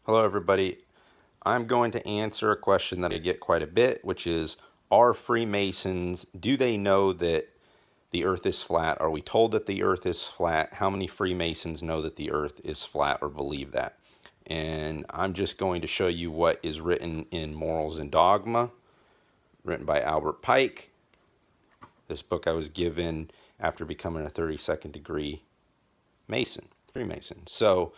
Hello, everybody. I'm going to answer a question that I get quite a bit, which is, are Freemasons, do they know that the earth is flat? Are we told that the earth is flat? How many Freemasons know that the earth is flat or believe that? And I'm just going to show you what is written in Morals and Dogma, written by Albert Pike. This book I was given after becoming a 32nd degree Mason, Freemason. So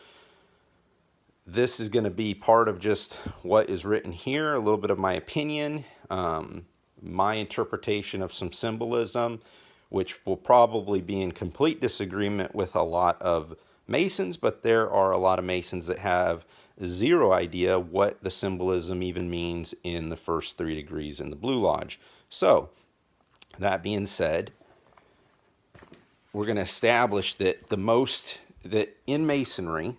this is going to be part of just what is written here, a little bit of my opinion, my interpretation of some symbolism, which will probably be in complete disagreement with a lot of Masons, but there are a lot of Masons that have zero idea what the symbolism even means in the first 3 degrees in the Blue Lodge. So, that being said, we're going to establish that that in Masonry,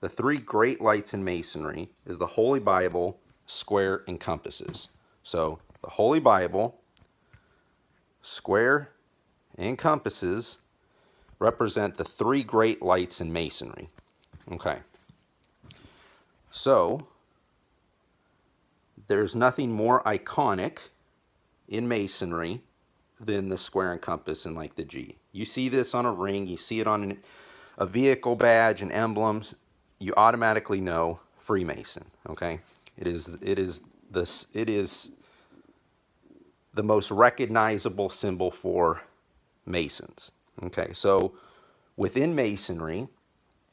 the 3 great lights in Masonry is the Holy Bible, square, and compasses. So the Holy Bible, square, and compasses represent the 3 great lights in Masonry. Okay. So there's nothing more iconic in Masonry than the square and compass and like the G. You see this on a ring, you see it on a vehicle badge and emblems, you automatically know Freemason. Okay, it is the most recognizable symbol for Masons. Okay, so within Masonry,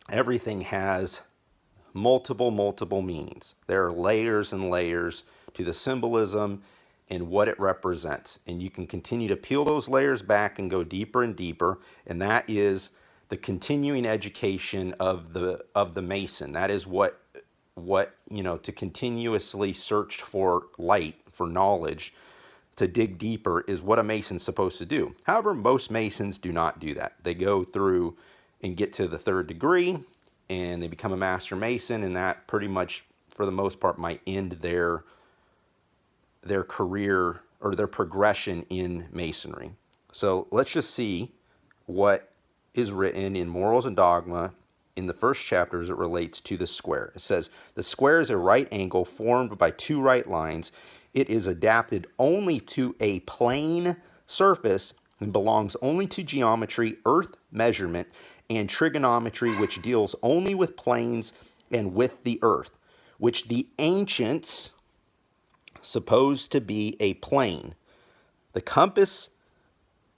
everything has multiple meanings. There are layers and layers to the symbolism and what it represents, and you can continue to peel those layers back and go deeper and deeper, and that is the continuing education of the Mason. That is what to continuously search for light, for knowledge, to dig deeper is what a Mason's supposed to do. However, most Masons do not do that. They go through and get to the 3rd degree and they become a Master Mason, and that pretty much for the most part might end their career or their progression in Masonry. So let's just see what is written in Morals and Dogma in the first chapter as it relates to the square. It says, the square is a right angle formed by 2 right lines. It is adapted only to a plane surface and belongs only to geometry, earth measurement, and trigonometry, which deals only with planes and with the earth, which the ancients supposed to be a plane. The compass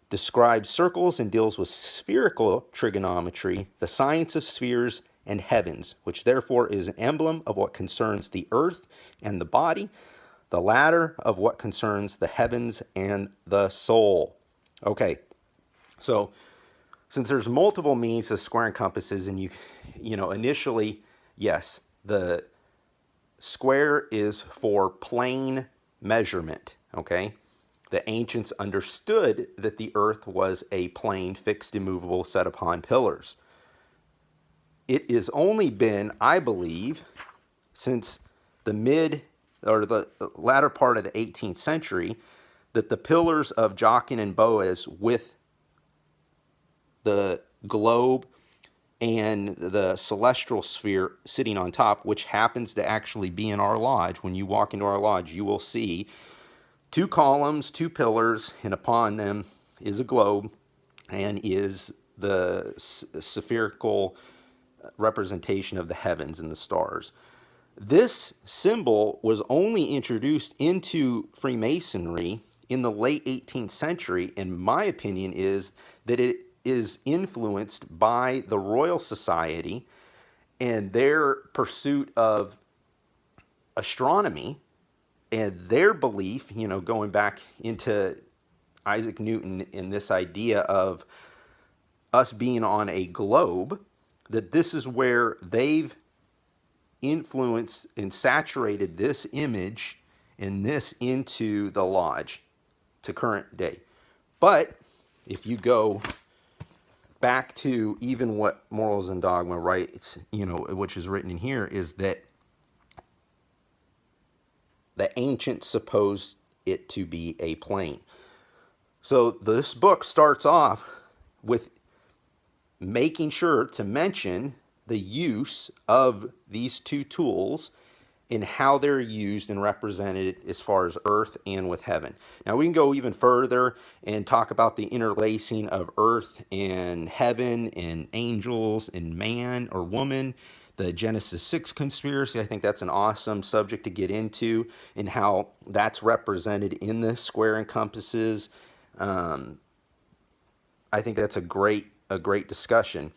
describes circles and deals with spherical trigonometry, the science of spheres and heavens, which therefore is an emblem of what concerns the earth and the body, the latter of what concerns the heavens and the soul. Okay, so since there's multiple meanings to square and compasses, and initially, yes, the square is for plane measurement, okay? The ancients understood that the earth was a plane, fixed, immovable, set upon pillars. It has only been, I believe, since the latter part of the 18th century that the pillars of Jachin and Boaz with the globe and the celestial sphere sitting on top, which happens to actually be in our lodge. When you walk into our lodge, you will see 2 columns, 2 pillars, and upon them is a globe and is the spherical representation of the heavens and the stars. This symbol was only introduced into Freemasonry in the late 18th century, and my opinion is that it is influenced by the Royal Society and their pursuit of astronomy and their belief, going back into Isaac Newton and this idea of us being on a globe, that this is where they've influenced and saturated this image and this into the lodge to current day. But if you go back to even what Morals and Dogma writes, which is written in here, is that the ancients supposed it to be a plane. So this book starts off with making sure to mention the use of these two tools and how they're used and represented as far as earth and with heaven. Now we can go even further and talk about the interlacing of earth and heaven and angels and man or woman, the Genesis 6 conspiracy. I think that's an awesome subject to get into, and how that's represented in the square and compasses. I think that's a great discussion.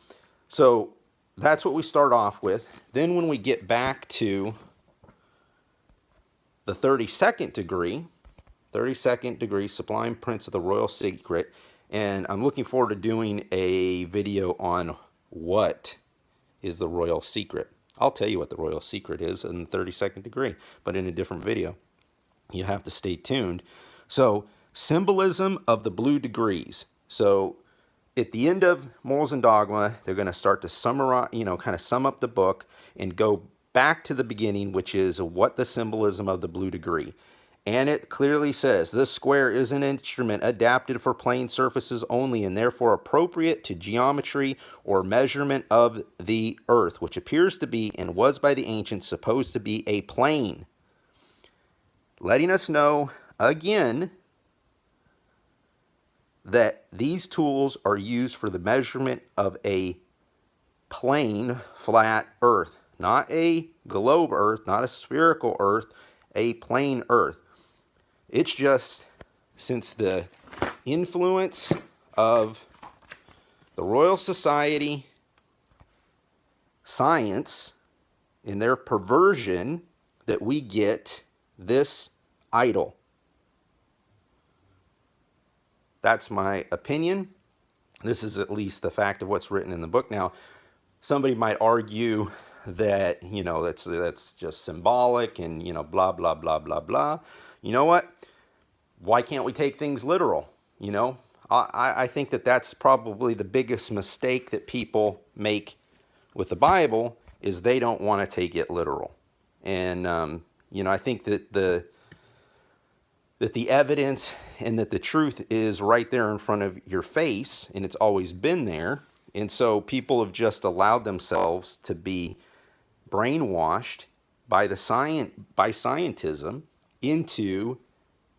So that's what we start off with. Then when we get back to the 32nd degree, Sublime Prince of the Royal Secret, and I'm looking forward to doing a video on what is the Royal Secret. I'll tell you what the Royal Secret is in the 32nd degree, but in a different video. You have to stay tuned. So, symbolism of the blue degrees. So, at the end of Morals and Dogma, they're going to start to summarize, kind of sum up the book and go back to the beginning, which is what the symbolism of the blue degree. And it clearly says, this square is an instrument adapted for plane surfaces only and therefore appropriate to geometry or measurement of the earth, which appears to be and was by the ancients supposed to be a plane. Letting us know, again, that these tools are used for the measurement of a plane, flat earth. Not a globe earth, not a spherical earth, a plane earth. It's just, since the influence of the Royal Society, science, and their perversion, that we get this idol. That's my opinion. This is at least the fact of what's written in the book. Now, somebody might argue that, that's just symbolic and, blah, blah, blah, blah, blah. You know what? Why can't we take things literal? I think that that's probably the biggest mistake that people make with the Bible, is they don't want to take it literal. And, I think that the evidence and that the truth is right there in front of your face, and it's always been there. And so people have just allowed themselves to be brainwashed by scientism into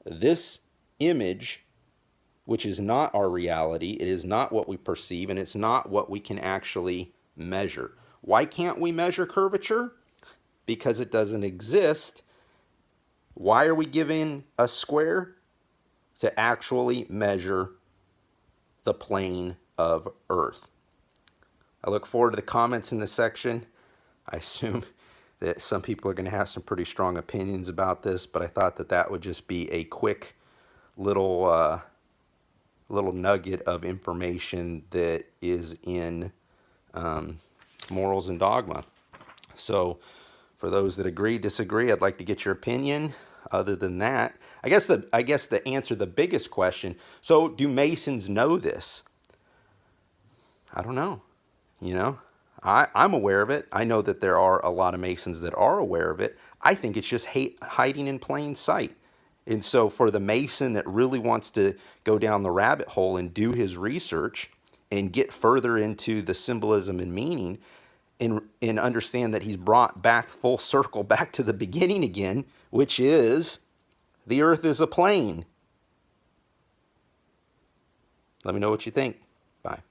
this image, which is not our reality. It is not what we perceive, and it's not what we can actually measure. Why can't we measure curvature? Because it doesn't exist. Why are we given a square? To actually measure the plane of Earth. I look forward to the comments in this section. I assume that some people are going to have some pretty strong opinions about this, but I thought that that would just be a quick little nugget of information that is in Morals and Dogma. So for those that agree, disagree, I'd like to get your opinion. Other than that, I guess the answer, the biggest question, so do Masons know this? I don't know. I'm aware of it. I know that there are a lot of Masons that are aware of it. I think it's just hiding in plain sight. And so for the Mason that really wants to go down the rabbit hole and do his research and get further into the symbolism and meaning, and understand that he's brought back full circle back to the beginning again, which is the earth is a plane. Let me know what you think. Bye.